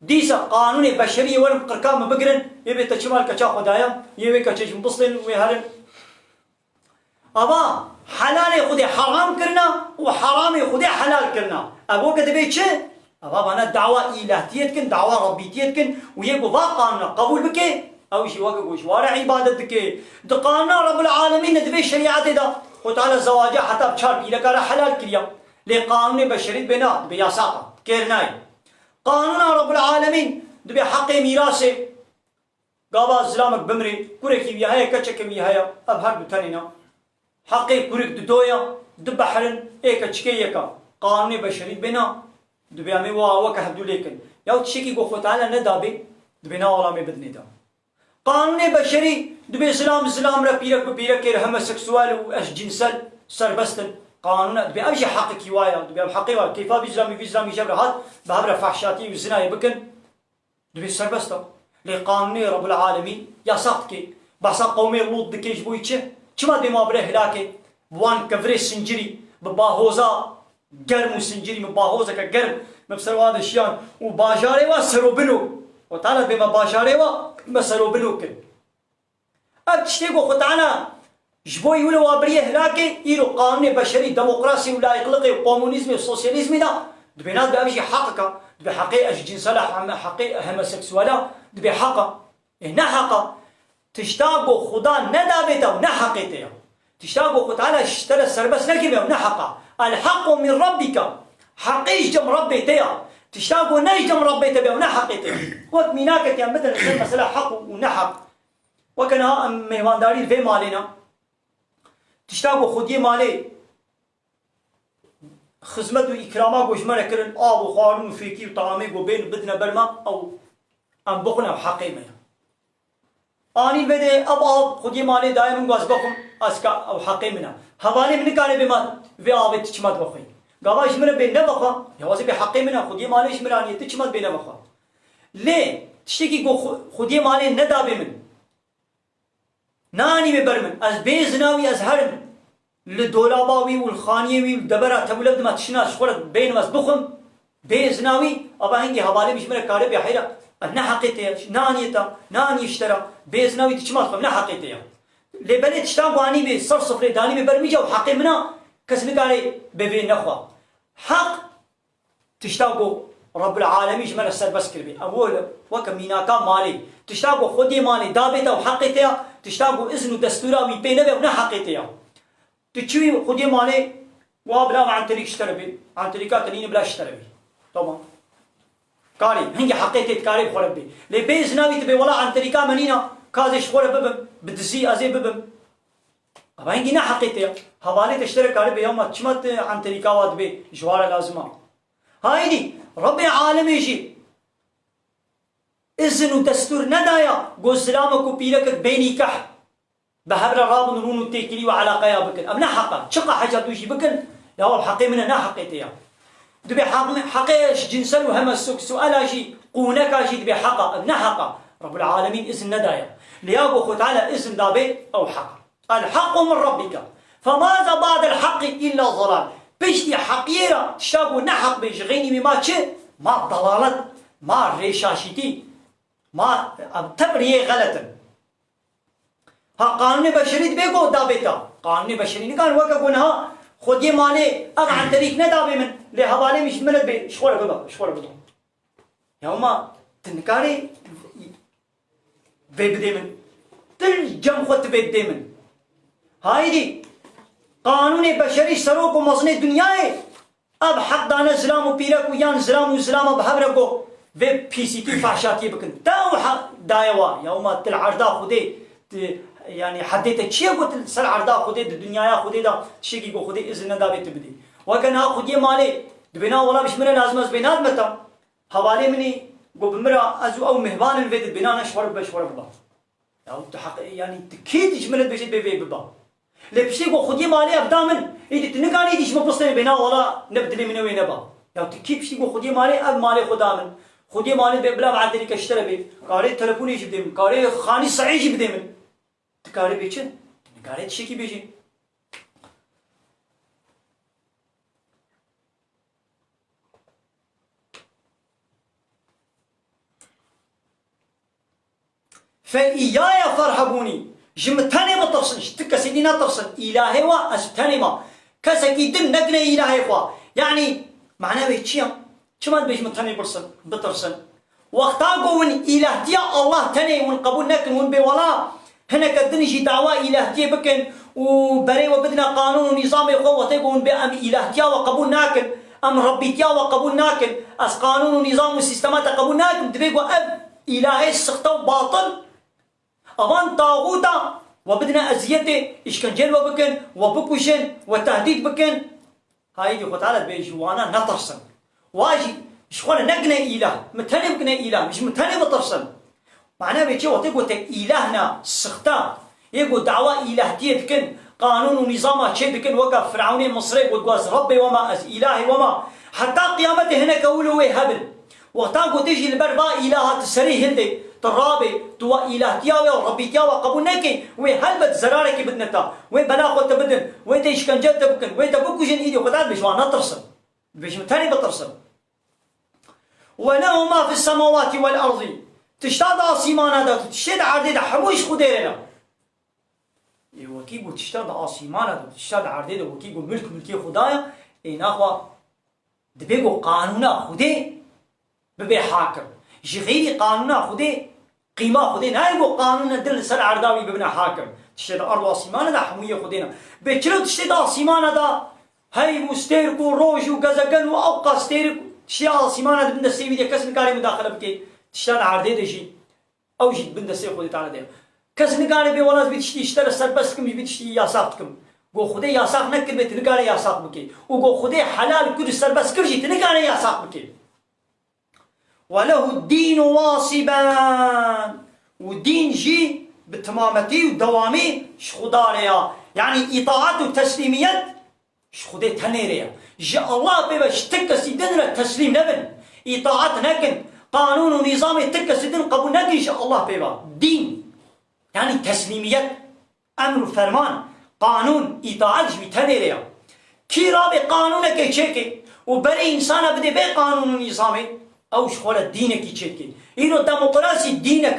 ديسا قانون بشري ولم قركام بقرن يبي تشمال كشا خدايا يبي كشش مبصلين ويهرن أبا حلال خدي حرام كرنا وحرام خدي حلال كرنا أبو كده شيء أبا أنا دعوة إلهيتكن دعوة ربيتيتكن ويبقى قانون قبول بك أو شيء وقع وشوارع عبادتك دقانا رب العالمين ندبي الشريعة ده وتعالى الزواج حتى بشار إلى كره حلال كريا لقانون بشري بنا دبي ساقة كيرناي قانون رب العالمين دبي حق ميراثه قابا زلامك بمري كورك وياها كتشك وياها أبهر بتنينا حق كورك ددويا دبحرن كتشكيكا قانون بشري بنا دبي أمي وك هبدو لكن ياو تشكي قو تعالى ندابي دبينا ولا مي بدني دا قانون بشري دبي اسلام را بيرك ببيرك هم سكسوال واش جنسل سربستن قانون دبي ابجي حقك يوايا دبي حقي وا كيف في اسلامي جبر هات بهبره فحشاتي وزنا يبكن دبي سربستا لقانون رب العالمين يا ساقتك بس قومي لوط دكيش بويتشه كما دي ما بره هلاكي بوان كفري سنجري بباهوزا گرم سنجري مباهوزا كگرم مبسرواد الشيان وباجاري وسرو بنو وتعالى بما باشاري ومسلو بنوكن أبتشتيقو خطعنا جبوي ولا وابريه هلاكي إيرو قانون بشري ديمقراسي ولا إقلقي وكومونيزمي وسوسياليزمي دا دبينات بأمشي حقك دبي حقي أش جنسلا حقي هموسكسوالا دبي حقا إهنا حقا تشتاقو خدا ندا بيتا ونحقيتيا تشتاقو خطعنا اشترى السربس نكبه ونحقا الحق من ربك حقيش جم ربيتيا تشتاقوا نجم ربيت به ونحقته وقت ميناك يا مثلا مسألة حق ونحق وكان مهمان داري في مالنا تشتاقوا خدي مالي خدمة وإكرامات وجمرة كرن آب وخارم وفيكي وطعامي وبين بدنا برما أو أم بخنا وحقيمة آني بدي أب خدي مالي دائما قاس بخم أسكا أو حقيمنا هوالي من كان بما في آب تشمت بخي قاواش من بين نبخا يوازي بحقي منها خدي مالي شمرانية تشمت بين نبخا ليه تشتكي خدي مالي ندابي من ناني ببرمن از بيزناوي از هرم للدولاباوي والخانيوي والدبرة تولد ما تشناش خورت بين مس بخم بيزناوي أبا هنجي هوالي مش من كارب يا حيرة أنا حقيتها نانيتا ناني اشترى بيزناوي تشمت خم نا حقيتها ليه بلد تشتاقوا عني بصر صفر داني ببرمجة وحقي منها كسب قالي ببين نخوا حق تشتاقوا رب العالمين جمال السر بس كربي أول وكم ميناكا مالي تشتاقوا خدي مالي دابتا وحقيتها تشتاقوا إذن ودستورا ويبينه ونا حقيتها تشوي خدي مالي وابلا عن طريق اشتربي عن طريقات تنين بلا اشتربي طبعا كاري هنجي حقيتي كاري خربي لبيز ناوي تبي ولا عن طريقا منينا كازش خرب ببم بدزي أزي ببم أبا هنجي نا حقيتها حوالي تشترك على بيوم تشمت عن طريقة واد بي جوار لازمة هايدي رب العالمين شيء إذن ودستور ندايا قو سلامك وبيلك بيني كح بهبر راب نرون وتيكلي وعلاقة بكن أبنا حقا شقا حاجة دوشي بكن لا هو حقي منها نا حقيتها دبي حقيش جنسل وهم السوق سؤال شيء قونك شيء دبي حقا ابنا حقا رب العالمين إذن ندايا ليابو خد على إذن دابي أو حقا الحق من ربك فماذا بعد الحق إلا ضلال بيشتي حقيرة تشتاقوا نحق بيشغيني مما تشي ما ضلالت ما ريشاشتي ما تبريه غلطا ها قانون بشري بيقو دابتا قانون بشري نكان وكا قنها خودي مالي أغ عن طريق ندابي من لحوالي مش ملد بي شخورة ببا يوما تنكاري بيبدي من تلجم خود بيبدي من هايدي قانون بشري سروق ومزني دنياي اب حق دانا زلام وبيرك ويان زلام وزلام بهبرقو في بي سي تي فحشاتي بكن تاو حق دايوا يوما تلعرضا خودي يعني حديت تشي قلت سر عرضا خودي الدنيا خودي دا شيكي قو خودي اذن دا بيت بدي وكان خودي مالي دبنا ولا مش من لازم بينات متى حوالي مني قو بمرا ازو او مهبان الفيت بنا نشور بشور ببا او تحق يعني تكيد جملت بشي بي ببا لبشي قو خودي مالي ابدا من ايدي تنقاني ديش مبسطني بنا ولا نبدلي من وين با يا تكيب شي قو خودي مالي اب مالي خدا من خودي مالي ببلا بعد ذلك اشترى بي قاري تليفوني يجيب من قاري خاني صعيج يجيب من تكاري بيچن قاري تشيكي بيجي فإياي فارهبوني جمتاني بطرسن شتك سيدنا ترسن إلهي وأستاني ما كسكي دن نقني إلهي خوا يعني معناه بيتشيا كمان بيش متاني بطرسن وقتا قوون إلهتيا الله تاني ونقبول نكن ونبيولا هناك الدنجي دعوة إلهتيا بكن وبري وبدنا قانون ونظام قوة يقولون بأم إلهتيا وقبول ناكن أم ربيتيا وقبول ناكن أس قانون ونظام وسيستمات قبول ناكن تبيقوا أب إلهي السخطة وباطل أمان طاغوتا وبدنا أزيته إشكنجل وبكن وبكوشن وتهديد بكن هاي دي خطالة بيجوانا نطرسن واجي شخونا نقنا إله متاني بقنا إله مش متاني بطرسن معناه بيجي وتقول إلهنا السخطة يقول دعوة إلهتية دكن قانون ونظام شيء دكن وقف فرعوني مصري وتقول ربي وما أز إلهي وما حتى قيامته هنا كولوا هبل وقتا قلت تيجي البرباء إلهات السري هندي ترابي توا إلهتيا وربيتيا وقبول نكي وهل بد زرارك بدنتا وين بناخذ تبدن وين تيشكنجل تبكن وين تبكوجن إيدي وقتاد بيشوانا ترسل بيش متاني بترسل وله ما في السماوات والأرض تشتاد آسيمان هذا تشتاد عرديد حموش خديرنا وكيقول تشتاد آسيمان هذا تشتاد عرديد وكيقول ملكي خدايا إن أخوة دبيقوا قانونا خدي ببي حاكم جغيري قانونا خدي قيمة خدي نايقوا قانونا دل سر عرداوي ببنا حاكم تشتاد أرض آسيمان هذا حموية خدينا بيشلو تشتاد آسيمان هذا هاي مستيركو روجو غزقن وأوقا ستيركو تشتاد آسيمان هذا بند السيوي دي كسن كاري مداخلة بكي تشتاد عرديد جي أو جيت بند السيو خدي تعالى دي كسن كاري بي ولا بيتشتي اشترى سربسكم بيتشتي ياساقتكم قو خدي ياساق نكر بيت نكاري ياساق بكي وقو خدي حلال كل سربس كرجي تنكاري ياساق بكي وله الدين واصبا والدين جي بتمامتي ودوامي شخداريا يعني إطاعة وتسليميات شخدي تنيريا جاء الله بيبا شتك سيدنا التسليم نبن إطاعة نكن قانون ونظام تك سيدنا قبول نكن إن شاء الله بيبا دين يعني تسليميات أمر فرمان قانون إطاعة جبي تنيريا كي رابي قانونك يشيكي وبري إنسان بدي بي قانون ونظامي أو شخولة دينك يشيكي إنو ديمقراطي دينك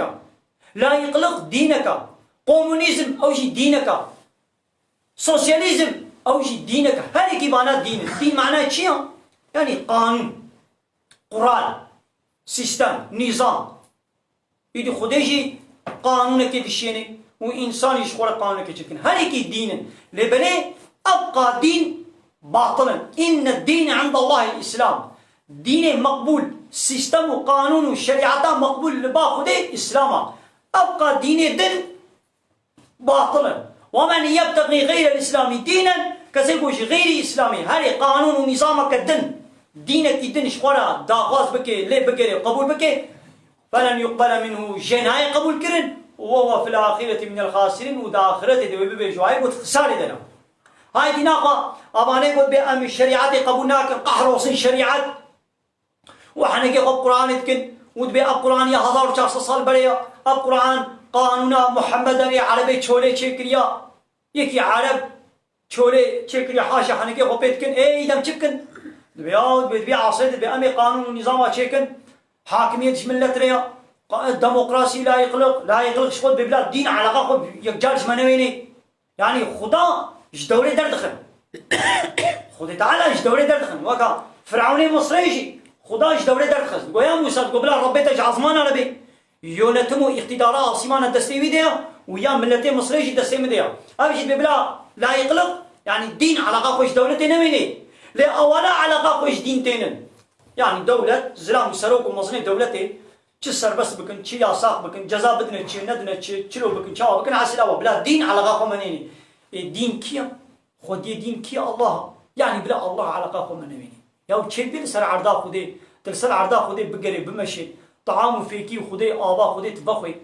لا يقلق دينك كومونيزم أو شي دينك سوسياليزم أو شي دينك هذه كي معنى دين الدين معناه شيء يعني قانون قرآن سيستم نظام يدي خديجي قانونك يدشيني وإنسان يشخول قانونك يشكن هذه كي دين لبني أبقى دين باطلا إن الدين عند الله الإسلام دين مقبول سيستم وقانون وشريعة مقبول لباخده إسلاما أبقى دين دين باطلا ومن يبتغي غير الإسلام دينا كسيقوش غير إسلامي هذه قانون ونظامك الدين دينك الدين شخورا داغاز بكي ليه بكي قبول بكي فلن يقبل منه جناية قبول كرن وهو في الآخرة من الخاسرين ودا آخرته دي ببي جواي وتخساري دنا هاي دي ناقة أباني قد بأم الشريعات قبولناك قحروسين شريعات وحنكي قب قرآن تكن ودبي أب قرآن يا 1400 سال بريا أب قرآن قانونا محمد علي عربي تشولي تشكريا يكي عرب تشولي تشكريا حاشا حنكي قب تكن إيه دم تشكن دبي عصيد دبي أمي قانون ونظام تشكن حاكمية ملة ريا الديمقراطي لا يقلق شغل ببلاد دين علاقة خب يجارش منويني يعني خدا ايش دوري دردخن خدا تعالى ايش دوري دردخن وكا فرعوني مصريجي خدا ايش دوري دردخن ويا موسى قبل ربيتك عظمان عربي يونتمو اقتدارا عاصمان الدستيوي ديا ويا ملتي مصريجي دستيوي ديا ابيش ببلاد لا يقلق يعني الدين علاقة خوش دولتي نويني لا اولا علاقة خوش دين تينن يعني دولة زلام سروق ومصنع دولتي چه سربس بکن چه یاساق بکن جزا بدنه چه ندنه چلو بکن چه بکن حاصل آوا بلا دين على غاخو منيني الدين كيا خود دين كيا الله يعني بلا الله على غاخو منيني يا چه بيل سر عرضا خودي تل سر عرضا خودي بگري بمشي طعام فيكي خودي آوا خودي تبخوي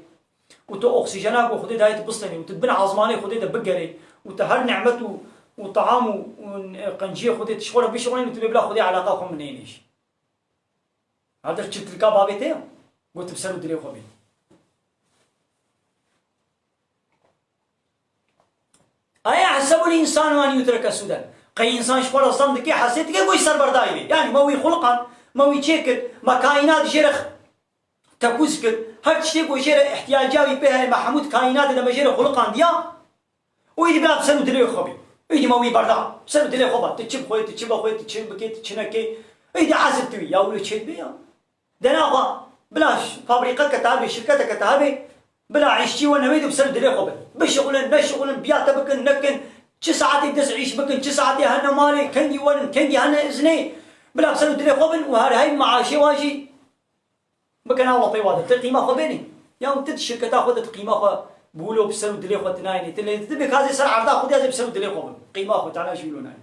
وتو اكسجينا کو خودي دايت بستني وتبن عظماني خودي تبگري وتهر نعمته وطعام وقنجيه خودي تشغل بشغلين وتبلا خودي على غاخو منينيش هذا تشتلكا بابيته قلت بسرو دليل خبي أي حسب الإنسان وأن يترك السودان قي إنسان شفر الظن دكي حسيت كي بوي سر بردايبي يعني ما هو خلقا ما هو يشكل ما كائنات جرخ تكوز كر هر شيء وجير احتياجاوي بها محمود كائنات ده مجير خلقان ديا ويدي بلا بسنو دلي خبي ويدي موي بردا بسنو دلي خبا تشب خوي تشب خوي تشب بكي تشنكي ويدي عازل توي يا ولد شد بيا دنا بلاش فابريقة كتابي شركة كتابي بلا عيشتي وانا ويدي بسنو دلي خبي بشغلن بيات بكن نكن 9 ساعات بدس عيش بكن 9 ساعات هنا مالي كنجي ورن كنجي هنا إذني بلا بسنو دلي خبن وهاي معاشي واجي بكن الله طيوات تقيمة خبيني يوم تد الشركة تاخذ قيمة خو بقولوا بسنو دلي خو تنايني تبي هذه سر عرضة خذ هذه بسنو دلي خبن قيمة خو تعال شو يقولون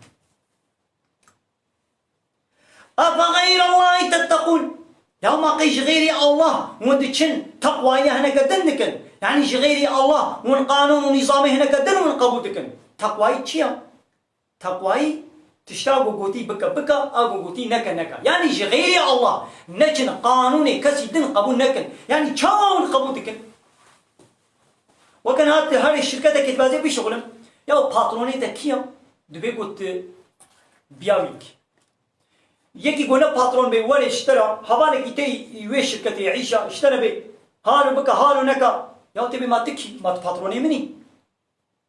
أفغير الله تتقون يوم قيش غيري الله وندشن تقوى هنا قدنكن يعني غيري الله والقانون ونظامه هنا قدن ونقبودكن تقوى شيء تقوى تشتاق قوتي بكا أو قوتي نكا يعني غيري الله نجن قانوني كسي دن قبول نكن يعني شاو ونقبودكن وكان هذه الشركة كتبازي بشغلهم يا باتروني تكيا دبي قلت بياويك يكي قلنا باترون بي ولا اشترى حوالي كتي يوي شركة يعيشها اشترى بي هالو بكا هالو نكا يا تبي ما تكي ما باتروني مني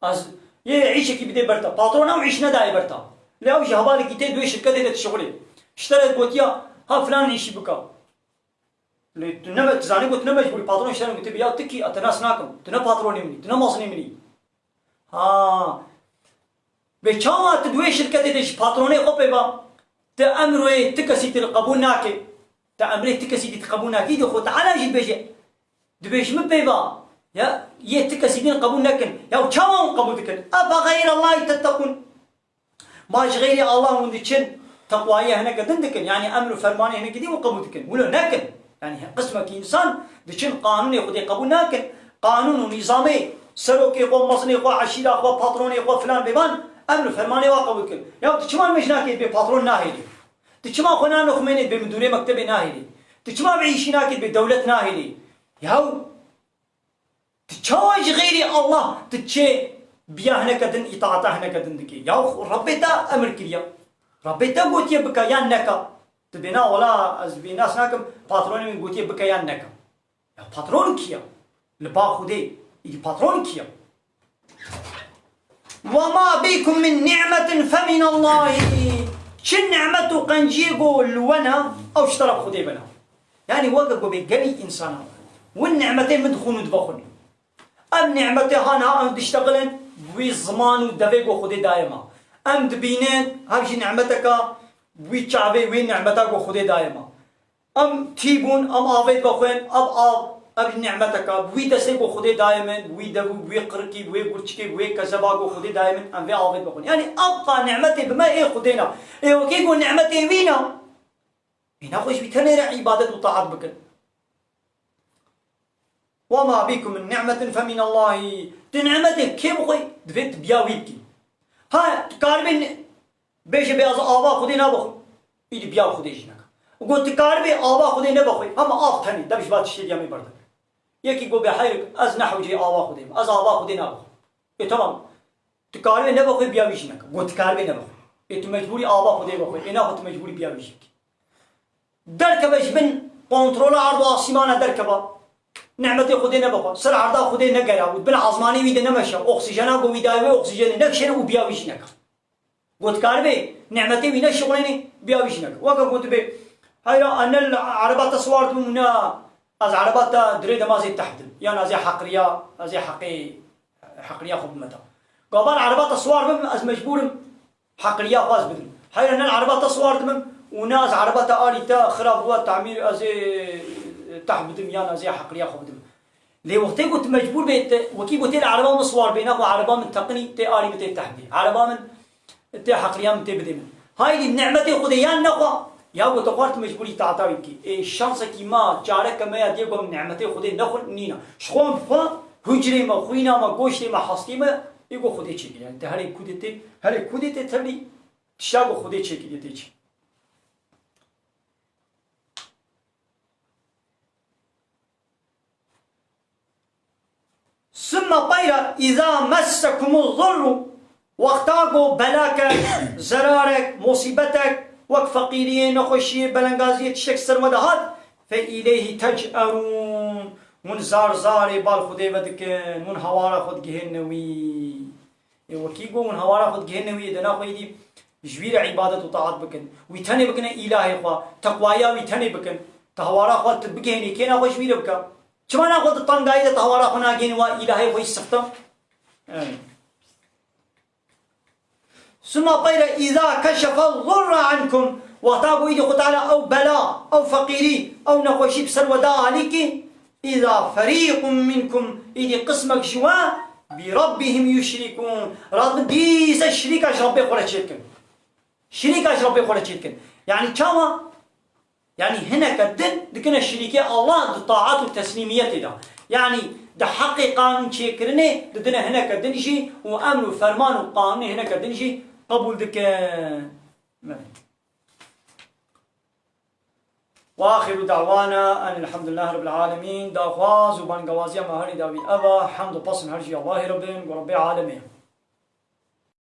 از يعيش كي بدي برتا باترون او عيشنا داي برتا لا وش حوالي كتي دوي شركة دي شغلي اشترت قوتيا ها فلان يعيش بكا لي تنما تزاني قلت نما يقول باترون اشترى قلت بيا تكي اتناسناكم تنا باتروني مني تنا ماصني مني ها بچاوات دوي شركة دي باتروني قبي با تأمره تكسي تقبول ناكي تأمره تكسي تقبول ناكي دي خود على جد بيجي دبيش مبيبا يا يتكسي دين قبول نكن يا وشاون قبول تكن أبا غير الله تتقون ماش غير الله وندشن تقوايه هنا قدن دكن يعني أمر فرمانه هنا كدي وقبول تكن ولا نكن يعني قسمك إنسان دشن قانون يخدي قبول نكن قانون ونظامي سلوكي قوم مصني قوم عشيرة قوم باتروني قوم فلان بيبان أمر فرمانه وقبول تكن يا تشمان مش ناكيد بباترون ناهيدي تشمان خنا نخميني بمدير مكتب ناهيدي تشمان بعيش ناكيد بدولة ناهيدي ياو تشاوج غيري الله تتشي بيا هنا كدن إطاعته هنا كدن دكي ياو ربيتا أمر كريا ربيتا قوتي بكا يان نكا تبينا ولا از بيناس ناكم باتروني من قوتي بكا يان نكا يا باترون كيا لبا خودي يجي باترون كيا وما بكم من نعمة فمن الله شن نعمته قنجيقو الونا أو اشترك خودي بنا يعني وقفوا بقلي إنسانا والنعمتين مدخون ودبخون أم نعمتي هانا أم تشتغلن بوي الزمان ودبيقو خودي دائما أم دبينين هاكش نعمتك بوي شعبي وين نعمتك وخودي دائما أم تيبون أم آفيد بخوين أب نعمتك بوي دستيقو خودي دائما بوي دبو بوي قرقي بوي برشكي بوي كسباقو خودي دائما أم في آفيد بخوين يعني أبقى نعمتي بما إيه خودينا إيه وكيقو نعمتي وينا هنا خوش بيتنير عبادة وطاعت بكن وما بكم من نعمة فمن الله تنعمته كيف خوي دفت بياويبكي ها تكاربين بيش بياز آبا خودي نبخ إيدي بياو خودي جنك وقلت تكاربي آبا خودي نبخوي أما آف تاني دبش بات الشيء يامي بردك يكي قو بحيرك أز نحو جي آبا خودي أز آبا خودي نبخ إيه تمام تكاربي نبخوي بياوي جنك قلت تكاربي نبخ إيه تمجبوري آبا خودي بخوي إيه ناخد تمجبوري بياوي جنك دركبش بن كنترول عرض آسمانة دركبا نعمتي خودي نبخو سر عرضا خودي نقرا وبن عظماني ويد نمشى أكسجينا قو ويداوي أكسجين نكشر وبياويش نك قلت كاربي نعمتي وينا شغليني بياويش نك وكا قلت بي هاي أن العربات تصورت منا از عربات دريد ما زي تحت يعني زي حقرية زي حقرية خب متى قبل عربات تصور بم از مجبور حقرية خاص بدم هاي أن العربات تصورت بم وناس عربات آليتا خراب وتعمير أزي تحبدم يعني زي حقرية خبدم ليه وقتي كنت مجبور بيت وكي قلت العربة مصور بينك وعربة من تقني تآلي بتي تحدي عربة من تي حقرية من تي بدم هاي النعمة خديان نقوى يا وتقارت مجبوري تعطاوي كي الشانس كي ما جارك ما يديكم من نعمة خدي نخل نينا شخون فا هجري ما خوينا ما قوشتي ما حصتي ما يقول خدي شيء يعني انت هاري كودتي تبلي تشاغو خدي شيء كي تيجي ثم طير إذا مسكم الضر واختاقوا بلاك زرارك مصيبتك وك فقيرين نخشي بلنغازية تشك سرمدهات فإليه تجأرون من زار زاري بال خدي بدكن من هوارا خد جهنوي وكيقو من هوارا خد جهنوي دنا خويدي جوير عبادة وطاعت بكن ويتني بكن إلهي خوا تقوايا ويتني بكن تهوارا خوا تبكيني كينا خوش جوير بكا شمانا خود الطنقايدة تهوارا خنا جين وإلهي خوش سختم ثم طير إذا كشف الضر عنكم وطابوا إيدي قطعنا أو بلاء أو فقيري أو نخوشي بسر ودا عليك إذا فريق منكم إيدي قسمك شوا بربهم يشركون رغم ديس الشريك أشربي قولة شركن شريك أشربي قولة شركن يعني كما يعني هنا كدن دكنا الشريكة الله الطاعات والتسليميات ده يعني ده حق قانون شكرني دنا هنا كدن شيء وأمر فرمان القانون هنا كدن شيء قبول دك وآخر دعوانا أن الحمد لله رب العالمين دا خواز وبان قوازيا مهاري داوي أبا حمد وبصن هرجي الله ربين ورب العالمين